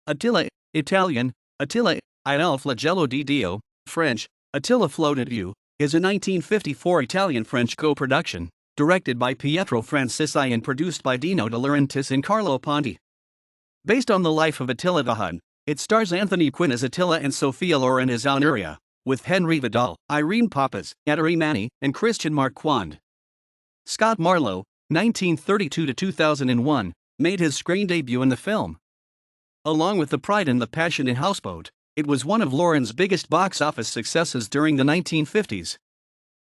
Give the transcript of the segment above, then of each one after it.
Attila, Italian, Attila, il flagello di Dio, French, Attila flaeu de Dieu, is a 1954 Italian-French co-production, directed by Pietro Francisci and produced by Dino de Laurentiis and Carlo Ponti. Based on the life of Attila the Hun, it stars Anthony Quinn as Attila and Sophia Loren as Honoria, with Henri Vidal, Irene Papas, Ettore Manni, and Christian Marquand. Scott Marlowe, 1932-2001, made his screen debut in the film. Along with The Pride and the Passion and Houseboat, it was one of Loren's biggest box office successes during the 1950s.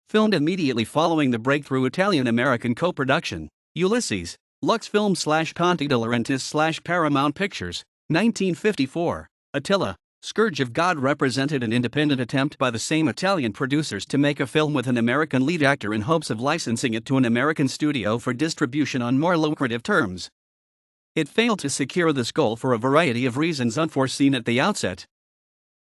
Filmed immediately following the breakthrough Italian-American co-production, Ulysses, Luxfilm/Ponti de Laurentiis/Paramount Pictures, 1954, Attila, Scourge of God represented an independent attempt by the same Italian producers to make a film with an American lead actor in hopes of licensing it to an American studio for distribution on more lucrative terms. It failed to secure this goal for a variety of reasons unforeseen at the outset.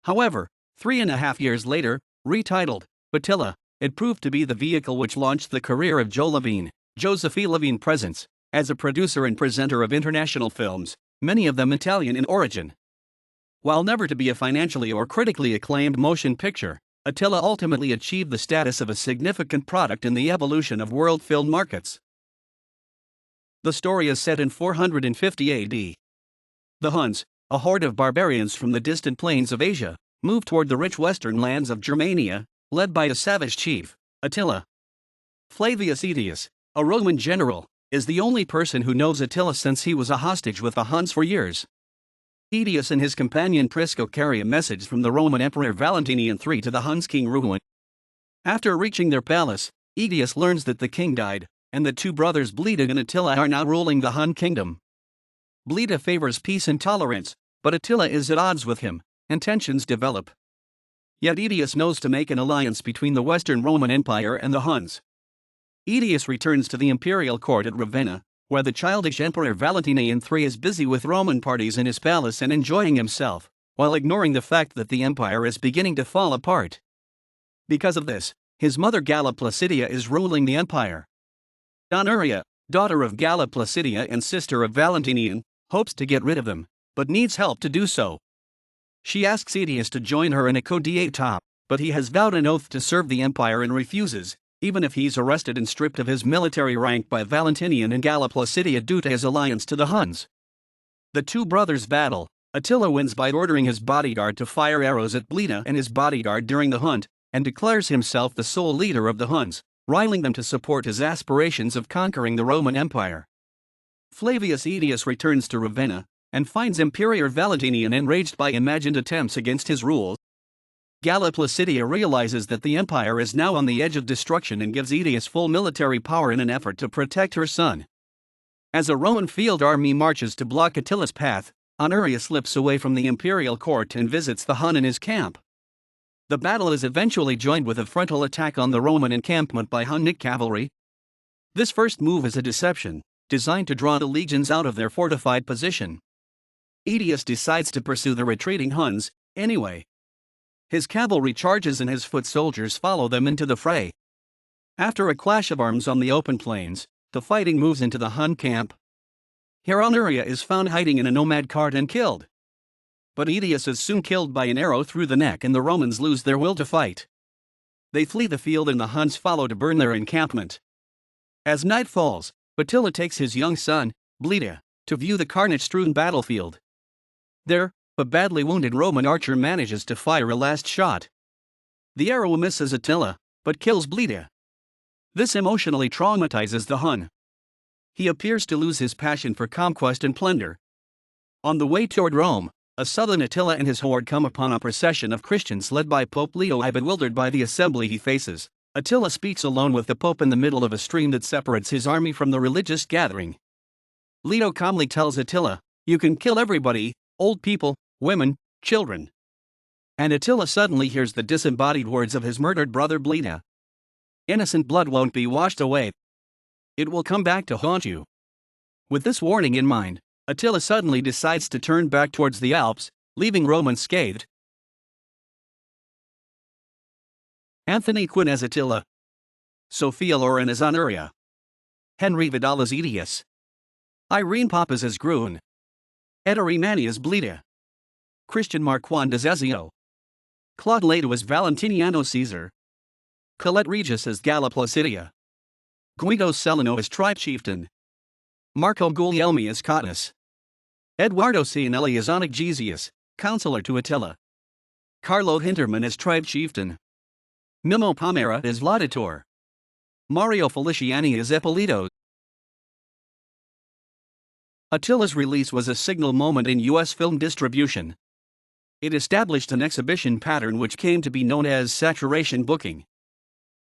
However, 3.5 years later, retitled Attila, it proved to be the vehicle which launched the career of Joseph E. Levine Presents, as a producer and presenter of international films, many of them Italian in origin. While never to be a financially or critically acclaimed motion picture, Attila ultimately achieved the status of a significant product in the evolution of world film markets. The story is set in 450 AD. The Huns, a horde of barbarians from the distant plains of Asia, moved toward the rich western lands of Germania, led by a savage chief, Attila. Flavius Aetius, a Roman general, is the only person who knows Attila since he was a hostage with the Huns for years. Aetius and his companion Prisco carry a message from the Roman Emperor Valentinian III to the Huns' king Ruhuin. After reaching their palace, Aetius learns that the king died, and the two brothers Bleda and Attila are now ruling the Hun kingdom. Bleda favors peace and tolerance, but Attila is at odds with him, and tensions develop. Yet Aetius knows to make an alliance between the Western Roman Empire and the Huns. Aetius returns to the imperial court at Ravenna, where the childish Emperor Valentinian III is busy with Roman parties in his palace and enjoying himself, while ignoring the fact that the empire is beginning to fall apart. Because of this, his mother Galla Placidia is ruling the empire. Honoria, daughter of Galla Placidia and sister of Valentinian, hopes to get rid of him, but needs help to do so. She asks Aetius to join her in a coup d'état, but he has vowed an oath to serve the empire and refuses, even if he's arrested and stripped of his military rank by Valentinian and Galla Placidia due to his alliance to the Huns. The two brothers battle. Attila wins by ordering his bodyguard to fire arrows at Bleda and his bodyguard during the hunt, and declares himself the sole leader of the Huns, riling them to support his aspirations of conquering the Roman Empire. Flavius Aetius returns to Ravenna, and finds Emperor Valentinian enraged by imagined attempts against his rule. Galla Placidia realizes that the empire is now on the edge of destruction and gives Aetius full military power in an effort to protect her son. As a Roman field army marches to block Attila's path, Honoria slips away from the imperial court and visits the Hun in his camp. The battle is eventually joined with a frontal attack on the Roman encampment by Hunnic cavalry. This first move is a deception, designed to draw the legions out of their fortified position. Aetius decides to pursue the retreating Huns, anyway. His cavalry charges and his foot soldiers follow them into the fray. After a clash of arms on the open plains, the fighting moves into the Hun camp. Here Honoria is found hiding in a nomad cart and killed. But Aetius is soon killed by an arrow through the neck and the Romans lose their will to fight. They flee the field and the Huns follow to burn their encampment. As night falls, Attila takes his young son, Bleda, to view the carnage-strewn battlefield. There, a badly wounded Roman archer manages to fire a last shot. The arrow misses Attila, but kills Bleda. This emotionally traumatizes the Hun. He appears to lose his passion for conquest and plunder. On the way toward Rome, a southern Attila and his horde come upon a procession of Christians led by Pope Leo I. Bewildered by the assembly he faces, Attila speaks alone with the Pope in the middle of a stream that separates his army from the religious gathering. Leo calmly tells Attila, "You can kill everybody, old people, women, children." And Attila suddenly hears the disembodied words of his murdered brother Bleda. "Innocent blood won't be washed away. It will come back to haunt you." With this warning in mind, Attila suddenly decides to turn back towards the Alps, leaving Rome unscathed. Anthony Quinn as Attila. Sophia Loren as Honoria. Henri Vidal as Aetius. Irene Papas as Grun. Ettore Manni as Bleda. Christian Marquand as Ezio, Claude Leto as Valentiniano Caesar, Colette Regis as Galla Placidia, Guido Celano as tribe chieftain, Marco Guglielmi as Cottus, Eduardo Cianelli as Onegesius, counselor to Attila, Carlo Hinterman as tribe chieftain, Mimmo Pomera as Laudatore, Mario Feliciani as Ippolito. Attila's release was a signal moment in U.S. film distribution. It established an exhibition pattern which came to be known as saturation booking.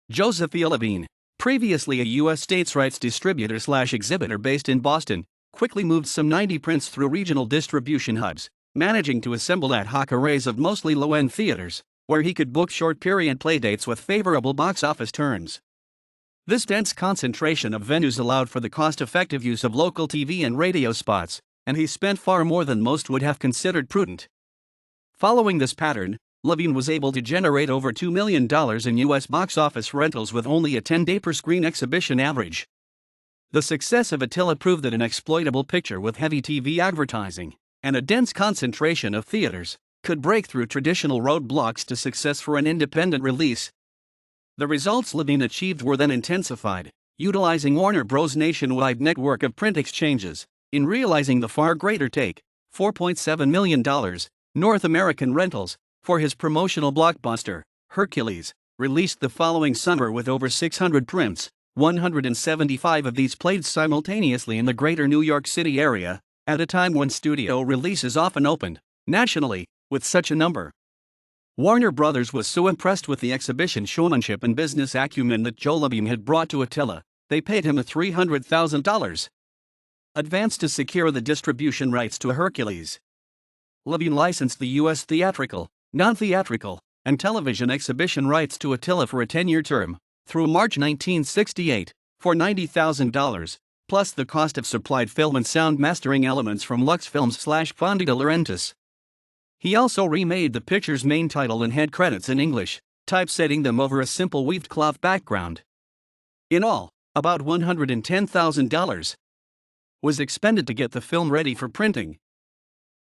Joseph E. Levine, previously a U.S. states' rights distributor/exhibitor based in Boston, quickly moved some 90 prints through regional distribution hubs, managing to assemble ad hoc arrays of mostly low-end theaters, where he could book short-period playdates with favorable box office terms. This dense concentration of venues allowed for the cost-effective use of local TV and radio spots, and he spent far more than most would have considered prudent. Following this pattern, Levine was able to generate over $2 million in U.S. box office rentals with only a 10-day per-screen exhibition average. The success of Attila proved that an exploitable picture with heavy TV advertising and a dense concentration of theaters could break through traditional roadblocks to success for an independent release. The results Levine achieved were then intensified, utilizing Warner Bros.' nationwide network of print exchanges, in realizing the far greater take, $4.7 million, North American rentals, for his promotional blockbuster, Hercules, released the following summer with over 600 prints. 175 of these played simultaneously in the greater New York City area, at a time when studio releases often opened, nationally, with such a number. Warner Brothers was so impressed with the exhibition showmanship and business acumen that Joe Levine had brought to Attila, they paid him a $300,000 advance to secure the distribution rights to Hercules. Levine licensed the U.S. theatrical, non-theatrical, and television exhibition rights to Attila for a 10-year term, through March 1968, for $90,000, plus the cost of supplied film and sound mastering elements from Lux Films/Ponti de Laurentiis. He also remade the picture's main title and head credits in English, typesetting them over a simple weaved cloth background. In all, about $110,000 was expended to get the film ready for printing.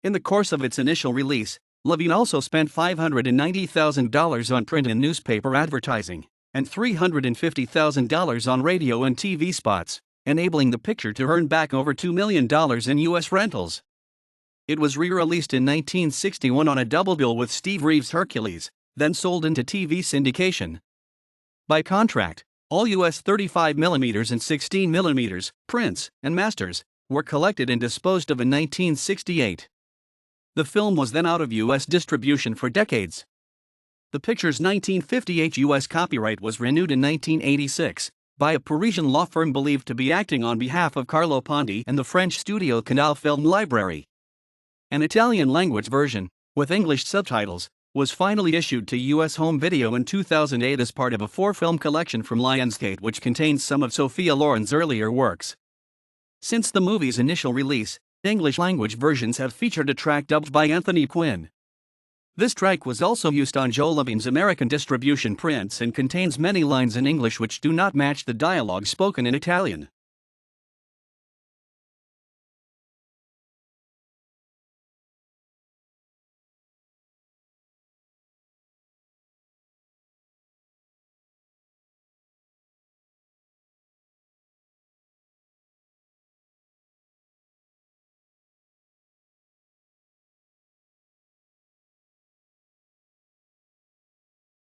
In the course of its initial release, Levine also spent $590,000 on print and newspaper advertising, and $350,000 on radio and TV spots, enabling the picture to earn back over $2 million in U.S. rentals. It was re-released in 1961 on a double bill with Steve Reeves' Hercules, then sold into TV syndication. By contract, all U.S. 35mm and 16mm prints and masters were collected and disposed of in 1968. The film was then out of U.S. distribution for decades. The picture's 1958 U.S. copyright was renewed in 1986 by a Parisian law firm believed to be acting on behalf of Carlo Ponti and the French studio Canal Film Library. An Italian-language version, with English subtitles, was finally issued to U.S. home video in 2008 as part of a 4-film collection from Lionsgate which contains some of Sophia Loren's earlier works. Since the movie's initial release, English-language versions have featured a track dubbed by Anthony Quinn. This track was also used on Joe Levine's American distribution prints and contains many lines in English which do not match the dialogue spoken in Italian.